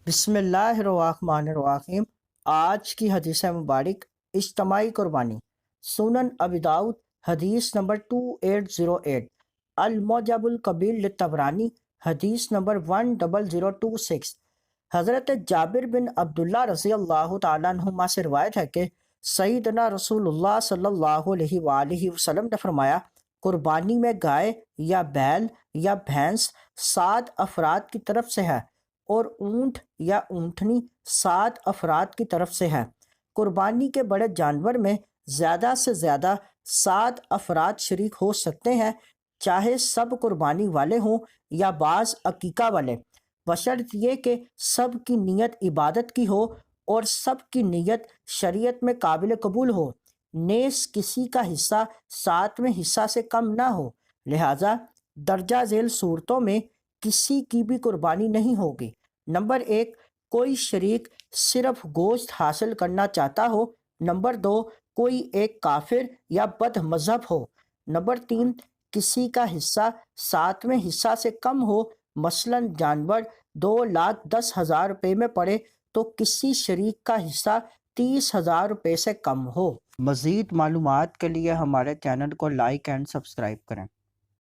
بسم اللہ الرحمن الرحیم۔ آج کی حدیث مبارک اجتماعی قربانی۔ سنن ابی داؤد حدیث نمبر 2808، المعجم الکبیر للطبرانی حدیث نمبر 10026۔ حضرت جابر بن عبداللہ رضی اللہ تعالیٰ عنہما سے روایت ہے کہ سیدنا رسول اللہ صلی اللہ علیہ وآلہ وسلم نے فرمایا، قربانی میں گائے یا بیل یا بھینس 7 افراد کی طرف سے ہے اور اونٹ یا اونٹنی 7 افراد کی طرف سے ہے۔ قربانی کے بڑے جانور میں زیادہ سے زیادہ 7 افراد شریک ہو سکتے ہیں، چاہے سب قربانی والے ہوں یا بعض عقیقہ والے، بشرط یہ کہ سب کی نیت عبادت کی ہو اور سب کی نیت شریعت میں قابل قبول ہو، نیز کسی کا حصہ 7ویں حصہ سے کم نہ ہو، لہٰذا درجہ ذیل صورتوں میں کسی کی بھی قربانی نہیں ہوگی۔ نمبر 1، کوئی شریک صرف گوشت حاصل کرنا چاہتا ہو۔ نمبر 2، کوئی ایک کافر یا بد مذہب ہو۔ نمبر 3، کسی کا حصہ 7ویں حصہ سے کم ہو، مثلاً جانور 2,10,000 روپے میں پڑے تو کسی شریک کا حصہ 30,000 روپے سے کم ہو۔ مزید معلومات کے لیے ہمارے چینل کو لائک اینڈ سبسکرائب کریں۔